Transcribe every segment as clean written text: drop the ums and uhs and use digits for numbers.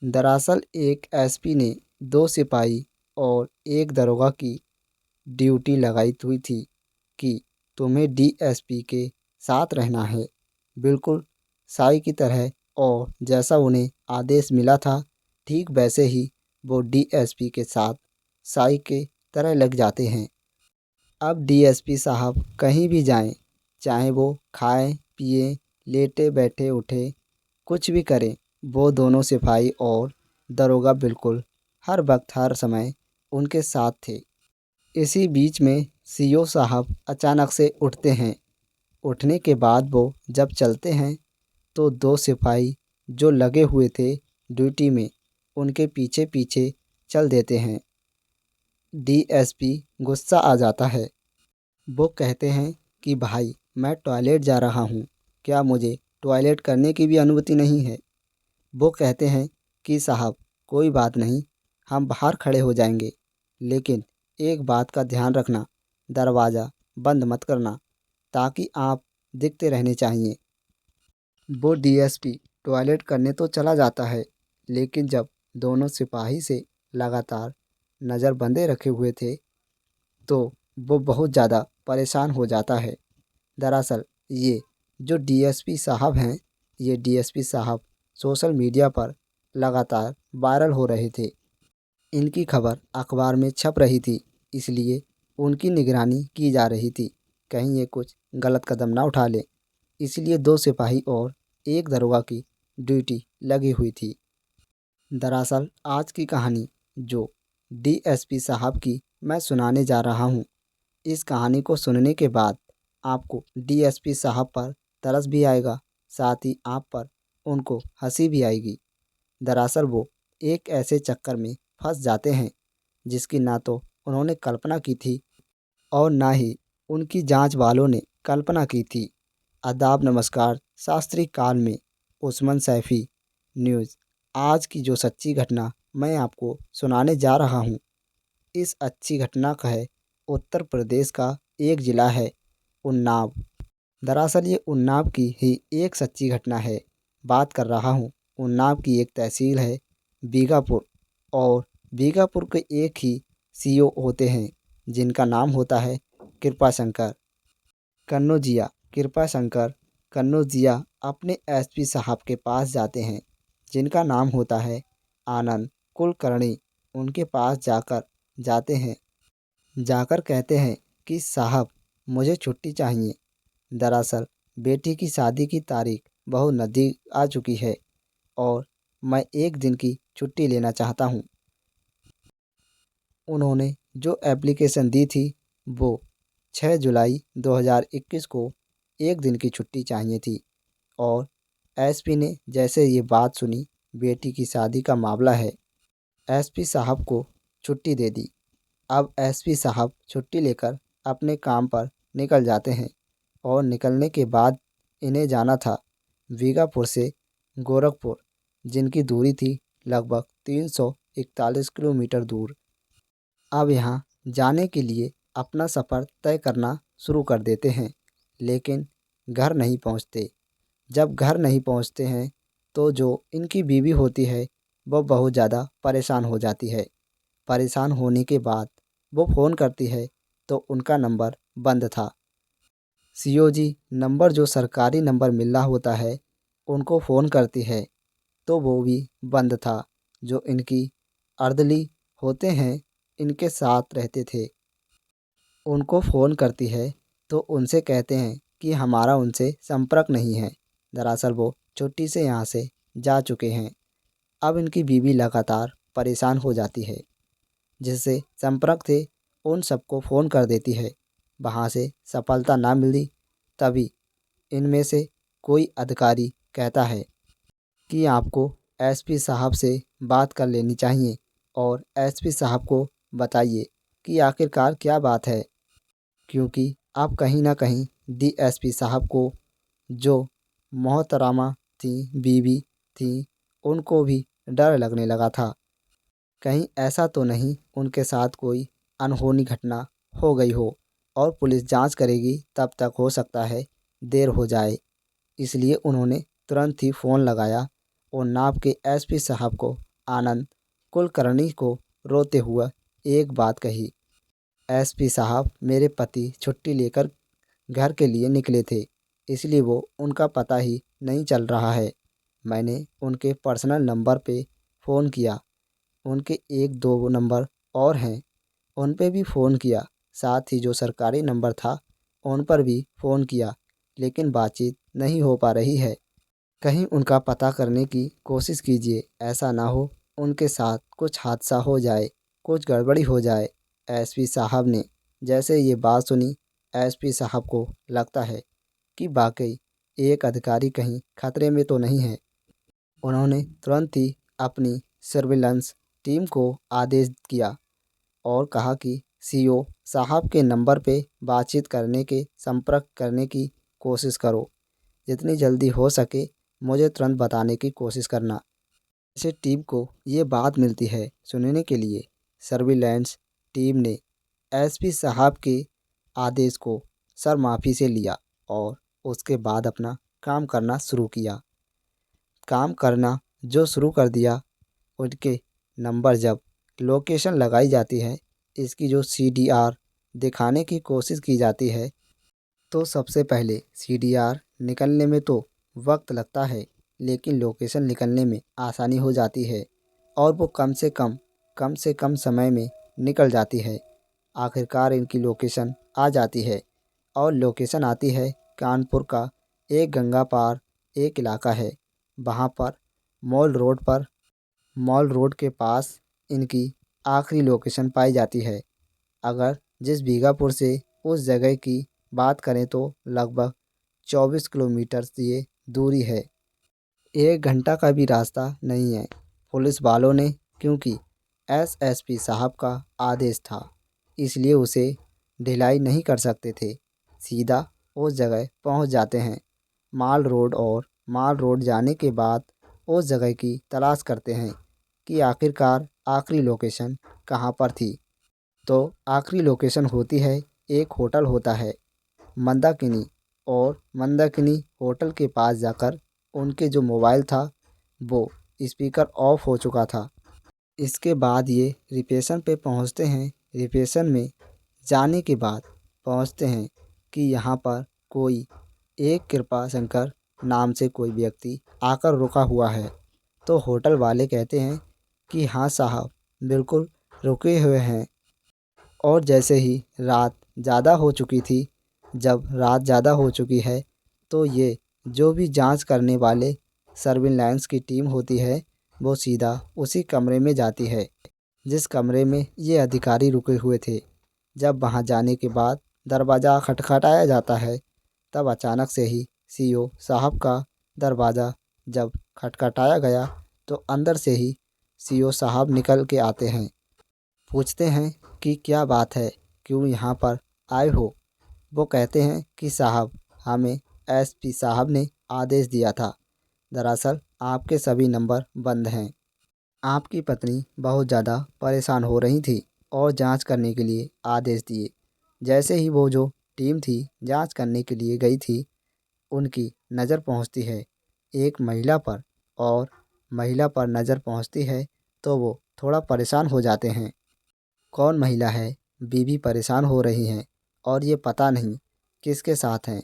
दरअसल एक एसपी ने दो सिपाही और एक दरोगा की ड्यूटी लगाई हुई थी कि तुम्हें डीएसपी के साथ रहना है, बिल्कुल साई की तरह। और जैसा उन्हें आदेश मिला था ठीक वैसे ही वो डीएसपी के साथ साई के तरह लग जाते हैं। अब डीएसपी साहब कहीं भी जाएं, चाहे वो खाएं पिए लेटे बैठे उठे कुछ भी करें, वो दोनों सिपाही और दरोगा बिल्कुल हर वक्त हर समय उनके साथ थे। इसी बीच में सीओ साहब अचानक से उठते हैं। उठने के बाद वो जब चलते हैं तो दो सिपाही जो लगे हुए थे ड्यूटी में उनके पीछे पीछे चल देते हैं। डीएसपी गुस्सा आ जाता है। वो कहते हैं कि भाई मैं टॉयलेट जा रहा हूँ, क्या मुझे टॉयलेट करने की भी अनुमति नहीं है? वो कहते हैं कि साहब कोई बात नहीं, हम बाहर खड़े हो जाएंगे, लेकिन एक बात का ध्यान रखना, दरवाज़ा बंद मत करना, ताकि आप दिखते रहने चाहिए। वो डीएसपी टॉयलेट करने तो चला जाता है, लेकिन जब दोनों सिपाही से लगातार नज़र बंधे रखे हुए थे तो वो बहुत ज़्यादा परेशान हो जाता है। दरअसल ये जो डीएसपी साहब हैं, ये डीएसपी साहब सोशल मीडिया पर लगातार वायरल हो रहे थे। इनकी खबर अखबार में छप रही थी, इसलिए उनकी निगरानी की जा रही थी, कहीं ये कुछ गलत कदम ना उठा लें। इसलिए दो सिपाही और एक दरोगा की ड्यूटी लगी हुई थी। दरअसल आज की कहानी जो डीएसपी साहब की मैं सुनाने जा रहा हूँ, इस कहानी को सुनने के बाद आपको डीएसपी साहब पर तरस भी आएगा, साथ ही आप पर उनको हंसी भी आएगी। दरअसल वो एक ऐसे चक्कर में फंस जाते हैं जिसकी ना तो उन्होंने कल्पना की थी और ना ही उनकी जांच वालों ने कल्पना की थी। आदाब नमस्कार, शास्त्री काल में उस्मान सैफ़ी न्यूज़। आज की जो सच्ची घटना मैं आपको सुनाने जा रहा हूँ, इस अच्छी घटना का है उत्तर प्रदेश का एक ज़िला है उन्नाव। दरअसल ये उन्नाव की ही एक सच्ची घटना है। बात कर रहा हूँ उन्नाव की एक तहसील है बीघापुर, और बीघापुर के एक ही सीओ होते हैं जिनका नाम होता है कृपाशंकर कन्नौजिया। कृपाशंकर कन्नौजिया अपने एसपी साहब के पास जाते हैं जिनका नाम होता है आनंद कुलकर्णी। उनके पास जाते हैं, जाकर कहते हैं कि साहब मुझे छुट्टी चाहिए। दरअसल बेटी की शादी की तारीख बहुत नज़दीक आ चुकी है और मैं एक दिन की छुट्टी लेना चाहता हूँ। उन्होंने जो एप्लीकेशन दी थी वो 6 जुलाई 2021 को एक दिन की छुट्टी चाहिए थी, और एसपी ने जैसे ये बात सुनी, बेटी की शादी का मामला है, एसपी साहब को छुट्टी दे दी। अब एसपी साहब छुट्टी लेकर अपने काम पर निकल जाते हैं, और निकलने के बाद इन्हें जाना था बीघापुर से गोरखपुर, जिनकी दूरी थी लगभग 341 किलोमीटर दूर। अब यहाँ जाने के लिए अपना सफ़र तय करना शुरू कर देते हैं, लेकिन घर नहीं पहुँचते। जब घर नहीं पहुँचते हैं तो जो इनकी बीवी होती है वो बहुत ज़्यादा परेशान हो जाती है। परेशान होने के बाद वो फ़ोन करती है तो उनका नंबर बंद था। सीओजी नंबर जो सरकारी नंबर मिल रहा होता है उनको फ़ोन करती है तो वो भी बंद था। जो इनकी अर्दली होते हैं, इनके साथ रहते थे, उनको फ़ोन करती है तो उनसे कहते हैं कि हमारा उनसे संपर्क नहीं है। दरअसल वो छुट्टी से यहाँ से जा चुके हैं। अब इनकी बीवी लगातार परेशान हो जाती है, जिससे संपर्क थे उन सबको फ़ोन कर देती है। वहाँ से सफलता ना मिली तभी इनमें से कोई अधिकारी कहता है कि आपको एसपी साहब से बात कर लेनी चाहिए, और एसपी साहब को बताइए कि आखिरकार क्या बात है, क्योंकि आप कहीं ना कहीं डीएसपी साहब को जो मोहतरमा थी, बीवी थी, उनको भी डर लगने लगा था। कहीं ऐसा तो नहीं उनके साथ कोई अनहोनी घटना हो गई हो, और पुलिस जांच करेगी तब तक हो सकता है देर हो जाए। इसलिए उन्होंने तुरंत ही फ़ोन लगाया और नाब के एसपी साहब को आनंद कुलकर्णी को रोते हुए एक बात कही, एसपी साहब, मेरे पति छुट्टी लेकर घर के लिए निकले थे, इसलिए वो उनका पता ही नहीं चल रहा है। मैंने उनके पर्सनल नंबर पे फ़ोन किया, उनके एक दो नंबर और हैं, उन पे भी फ़ोन किया, साथ ही जो सरकारी नंबर था उन पर भी फ़ोन किया, लेकिन बातचीत नहीं हो पा रही है। कहीं उनका पता करने की कोशिश कीजिए, ऐसा ना हो उनके साथ कुछ हादसा हो जाए, कुछ गड़बड़ी हो जाए। एसपी साहब ने जैसे ये बात सुनी, एसपी साहब को लगता है कि वाकई एक अधिकारी कहीं खतरे में तो नहीं है। उन्होंने तुरंत ही अपनी सर्विलांस टीम को आदेश किया और कहा कि सीओ साहब के नंबर पे बातचीत करने के संपर्क करने की कोशिश करो, जितनी जल्दी हो सके मुझे तुरंत बताने की कोशिश करना। जैसे टीम को ये बात मिलती है सुनने के लिए, सर्विलांस टीम ने एसपी साहब के आदेश को सर माफ़ी से लिया और उसके बाद अपना काम करना शुरू किया। काम करना जो शुरू कर दिया, उनके नंबर जब लोकेशन लगाई जाती है, इसकी जो सीडीआर दिखाने की कोशिश की जाती है, तो सबसे पहले सीडीआर निकलने में तो वक्त लगता है, लेकिन लोकेशन निकलने में आसानी हो जाती है और वो कम से कम समय में निकल जाती है। आखिरकार इनकी लोकेशन आ जाती है और लोकेशन आती है कानपुर का एक गंगा पार एक इलाका है। वहाँ पर मॉल रोड पर मॉल रोड के पास इनकी आखिरी लोकेशन पाई जाती है। अगर जिस बीघापुर से उस जगह की बात करें तो लगभग 24 किलोमीटर ये दूरी है। 1 घंटा का भी रास्ता नहीं है। पुलिस वालों ने, क्योंकि एसएसपी साहब का आदेश था, इसलिए उसे ढिलाई नहीं कर सकते थे, सीधा उस जगह पहुंच जाते हैं माल रोड, और माल रोड जाने के बाद उस जगह की तलाश करते हैं कि आखिरकार आखिरी लोकेशन कहाँ पर थी। तो आखिरी लोकेशन होती है, एक होटल होता है मंदाकिनी, और मंदाकिनी होटल के पास जाकर उनके जो मोबाइल था वो स्पीकर ऑफ हो चुका था। इसके बाद ये रिसेप्शन पे पहुंचते हैं। रिसेप्शन में जाने के बाद पहुंचते हैं कि यहाँ पर कोई एक कृपा शंकर नाम से कोई व्यक्ति आकर रुका हुआ है। तो होटल वाले कहते हैं कि हाँ साहब, बिल्कुल रुके हुए हैं। और जैसे ही रात ज़्यादा हो चुकी थी, जब रात ज़्यादा हो चुकी है, तो ये जो भी जांच करने वाले सर्विलांस की टीम होती है, वो सीधा उसी कमरे में जाती है जिस कमरे में ये अधिकारी रुके हुए थे। जब वहां जाने के बाद दरवाज़ा खटखटाया जाता है, तब अचानक से ही सीओ साहब का दरवाज़ा जब खटखटाया गया, तो अंदर से ही सीओ साहब निकल के आते हैं। पूछते हैं कि क्या बात है, क्यों यहाँ पर आए हो। वो कहते हैं कि साहब, हमें एसपी साहब ने आदेश दिया था, दरअसल आपके सभी नंबर बंद हैं। आपकी पत्नी बहुत ज़्यादा परेशान हो रही थी और जांच करने के लिए आदेश दिए। जैसे ही वो जो टीम थी जांच करने के लिए गई थी, उनकी नज़र पहुंचती है एक महिला पर, और महिला पर नज़र पहुंचती है तो वो थोड़ा परेशान हो जाते हैं। कौन महिला है, बीवी परेशान हो रही हैं और ये पता नहीं किसके साथ हैं।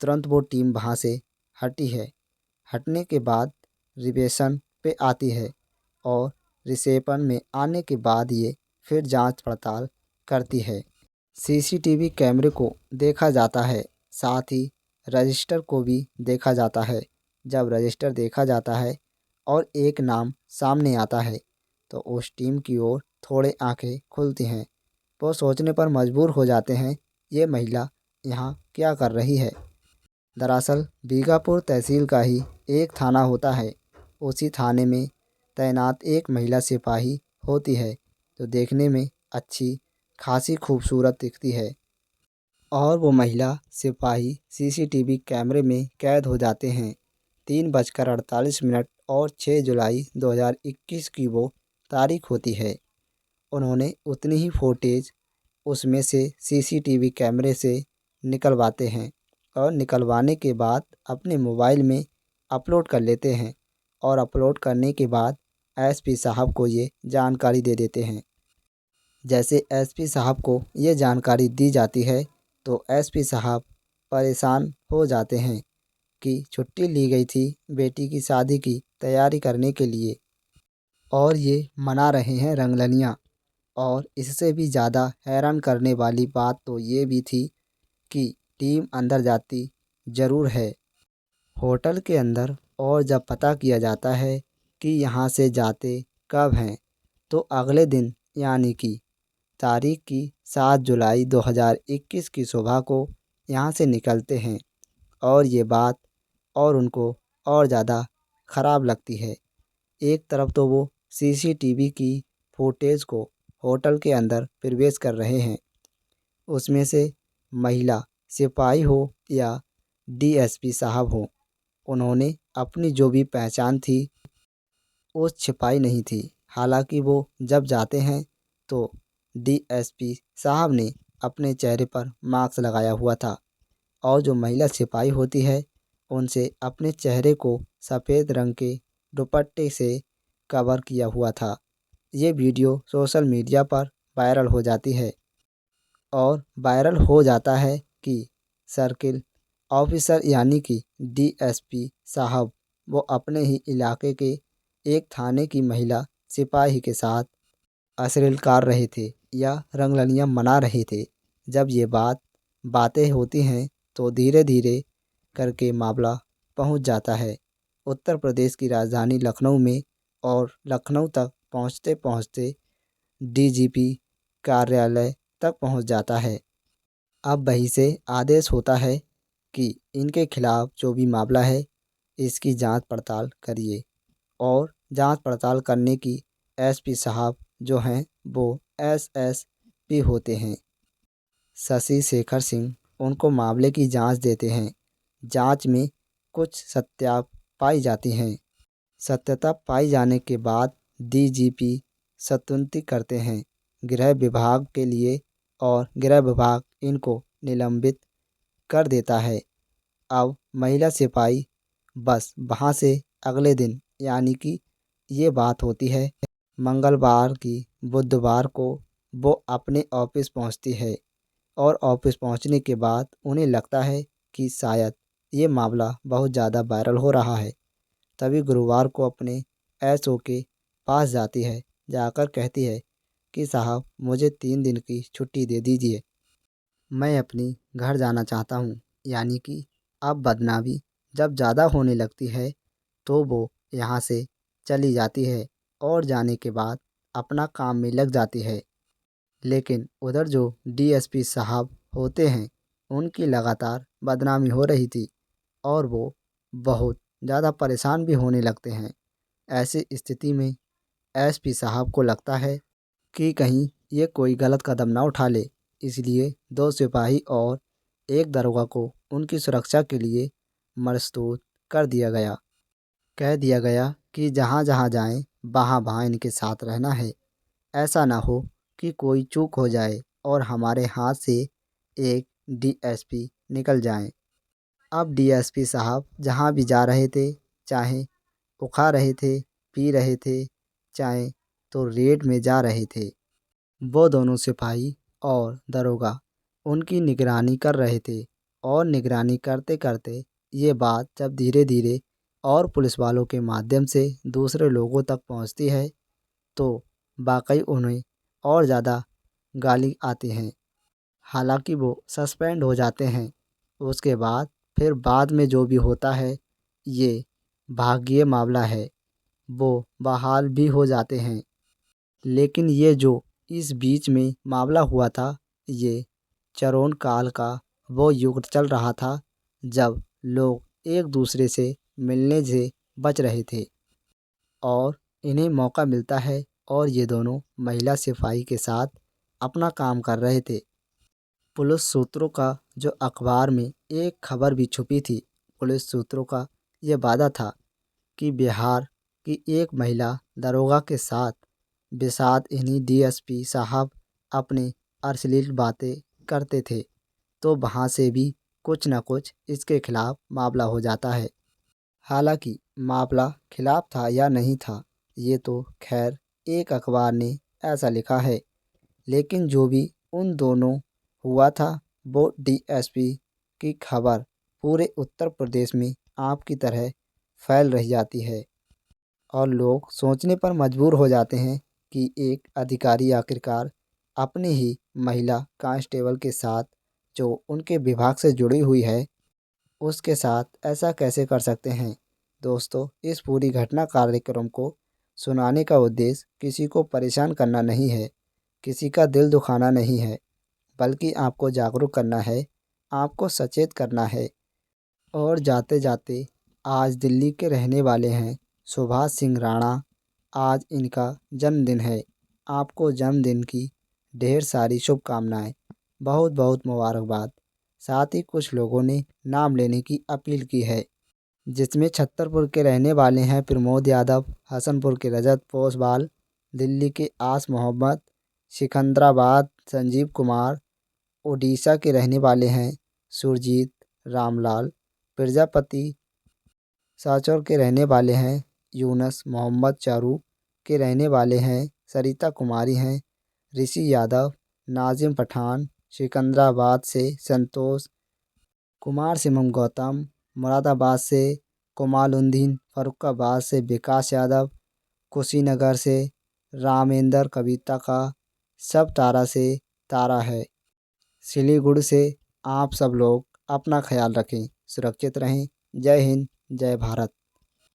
तुरंत वो टीम वहाँ से हटी है। हटने के बाद रिसेप्शन पे आती है और रिसेप्शन में आने के बाद ये फिर जांच पड़ताल करती है। सीसीटीवी कैमरे को देखा जाता है, साथ ही रजिस्टर को भी देखा जाता है। जब रजिस्टर देखा जाता है और एक नाम सामने आता है, तो उस टीम की ओर थोड़े आंखें खुलती हैं। वो सोचने पर मजबूर हो जाते हैं, ये महिला यहाँ क्या कर रही है। दरअसल बीघापुर तहसील का ही एक थाना होता है। उसी थाने में तैनात एक महिला सिपाही होती है, जो देखने में अच्छी खासी खूबसूरत दिखती है। और वो महिला सिपाही सीसीटीवी कैमरे में कैद हो जाते हैं। 3:48 और 6 जुलाई 2021 की वो तारीख होती है। उन्होंने उतनी ही फुटेज उसमें से सीसीटीवी कैमरे से निकलवाते हैं और निकलवाने के बाद अपने मोबाइल में अपलोड कर लेते हैं। और अपलोड करने के बाद एसपी साहब को ये जानकारी दे देते हैं। जैसे एसपी साहब को ये जानकारी दी जाती है तो एसपी साहब परेशान हो जाते हैं कि छुट्टी ली गई थी बेटी की शादी की तैयारी करने के लिए और ये मना रहे हैं रंगलनियाँ। और इससे भी ज़्यादा हैरान करने वाली बात तो ये भी थी कि टीम अंदर जाती ज़रूर है होटल के अंदर, और जब पता किया जाता है कि यहाँ से जाते कब हैं तो अगले दिन यानी कि तारीख की 7 जुलाई 2021 की सुबह को यहाँ से निकलते हैं। और ये बात और उनको और ज़्यादा ख़राब लगती है। एक तरफ तो वो सीसीटीवी की फुटेज को होटल के अंदर प्रवेश कर रहे हैं, उसमें से महिला सिपाही हो या डीएसपी साहब हो, उन्होंने अपनी जो भी पहचान थी वो छिपाई नहीं थी। हालांकि वो जब जाते हैं तो डीएसपी साहब ने अपने चेहरे पर मास्क लगाया हुआ था और जो महिला सिपाही होती है उनसे अपने चेहरे को सफ़ेद रंग के दुपट्टे से कवर किया हुआ था। ये वीडियो सोशल मीडिया पर वायरल हो जाती है और वायरल हो जाता है कि सर्किल ऑफिसर यानी कि डीएसपी साहब वो अपने ही इलाके के एक थाने की महिला सिपाही के साथ अश्लील कर रहे थे या रंगलनियाँ मना रहे थे। जब ये बातें होती हैं तो धीरे धीरे करके मामला पहुंच जाता है उत्तर प्रदेश की राजधानी लखनऊ में, और लखनऊ तक पहुंचते पहुंचते डीजीपी कार्यालय तक पहुंच जाता है। अब वहीं से आदेश होता है कि इनके खिलाफ जो भी मामला है इसकी जांच पड़ताल करिए। और जांच पड़ताल करने की एसपी साहब जो हैं वो एसएसपी होते हैं, शशि शेखर सिंह, उनको मामले की जांच देते हैं। जांच में कुछ सत्याप पाई जाती हैं। सत्यता पाई जाने के बाद डीजीपी स्तुति करते हैं गृह विभाग के लिए और गृह विभाग इनको निलंबित कर देता है। अब महिला सिपाही बस वहाँ से अगले दिन यानी कि ये बात होती है मंगलवार की बुधवार को वो अपने ऑफिस पहुँचती है और ऑफिस पहुँचने के बाद उन्हें लगता है कि शायद ये मामला बहुत ज़्यादा वायरल हो रहा है। तभी गुरुवार को अपने एसओ के पास जाती है, जाकर कहती है कि साहब मुझे 3 दिन की छुट्टी दे दीजिए, मैं अपनी घर जाना चाहता हूँ। यानी कि अब बदनामी जब ज़्यादा होने लगती है तो वो यहाँ से चली जाती है और जाने के बाद अपना काम में लग जाती है। लेकिन उधर जो डीएसपी साहब होते हैं उनकी लगातार बदनामी हो रही थी और वो बहुत ज़्यादा परेशान भी होने लगते हैं। ऐसी स्थिति में एसपी साहब को लगता है कि कहीं ये कोई गलत कदम ना उठा ले, इसलिए 2 सिपाही और 1 दरोगा को उनकी सुरक्षा के लिए मरस्तूत कर दिया गया। कह दिया गया कि जहाँ जहाँ जाएं वहाँ वहाँ इनके साथ रहना है। ऐसा ना हो कि कोई चूक हो जाए और हमारे हाथ से एक डीएसपी निकल जाए। अब डीएसपी साहब जहाँ भी जा रहे थे, चाहे वो खा रहे थे, पी रहे थे, चाहे तो रेड में जा रहे थे, वो दोनों सिपाही और दरोगा उनकी निगरानी कर रहे थे। और निगरानी करते करते ये बात जब धीरे धीरे और पुलिस वालों के माध्यम से दूसरे लोगों तक पहुंचती है तो वाकई उन्हें और ज़्यादा गाली आती हैं। हालांकि वो सस्पेंड हो जाते हैं। उसके बाद फिर बाद में जो भी होता है ये भाग्य मामला है, वो बहाल भी हो जाते हैं। लेकिन ये जो इस बीच में मामला हुआ था ये चरोन काल का वो युग चल रहा था जब लोग एक दूसरे से मिलने से बच रहे थे और इन्हें मौका मिलता है और ये दोनों महिला सिपाही के साथ अपना काम कर रहे थे। पुलिस सूत्रों का जो अखबार में एक खबर भी छुपी थी, पुलिस सूत्रों का ये वादा था कि बिहार की एक महिला दरोगा के साथ बेसाथ इन्हीं डीएसपी साहब अपने अश्लील बातें करते थे, तो वहाँ से भी कुछ न कुछ इसके खिलाफ मामला हो जाता है। हालांकि मामला खिलाफ था या नहीं था ये तो खैर एक अखबार ने ऐसा लिखा है, लेकिन जो भी उन दोनों हुआ था वो डीएसपी की खबर पूरे उत्तर प्रदेश में आपकी तरह फैल रही जाती है और लोग सोचने पर मजबूर हो जाते हैं कि एक अधिकारी आखिरकार अपनी ही महिला कांस्टेबल के साथ, जो उनके विभाग से जुड़ी हुई है, उसके साथ ऐसा कैसे कर सकते हैं। दोस्तों, इस पूरी घटना कार्यक्रम को सुनाने का उद्देश्य किसी को परेशान करना नहीं है, किसी का दिल दुखाना नहीं है, बल्कि आपको जागरूक करना है, आपको सचेत करना है। और जाते जाते आज दिल्ली के रहने वाले हैं सुभाष सिंह राणा। आज इनका जन्मदिन है। आपको जन्मदिन की ढेर सारी शुभकामनाएं, बहुत बहुत मुबारकबाद। साथ ही कुछ लोगों ने नाम लेने की अपील की है, जिसमें छतरपुर के रहने वाले हैं प्रमोद यादव, हसनपुर के रजत पोसवाल, दिल्ली के आस मोहम्मद, सिकंदराबाद संजीव कुमार, ओडिशा के रहने वाले हैं सुरजीत रामलाल, प्रजापति साचौर के रहने वाले हैं यूनस मोहम्मद, चारू के रहने वाले हैं सरिता कुमारी हैं, ऋषि यादव, नाजिम पठान, सिकंदराबाद से संतोष कुमार, सिमम गौतम, मुरादाबाद से कमालुद्दीन, फर्रुखाबाद से विकास यादव, कुशीनगर से रामेंद्र कविता का, सब तारा से तारा है। सिलीगुड़ी से आप सब लोग अपना ख्याल रखें, सुरक्षित रहें। जय हिंद, जय भारत।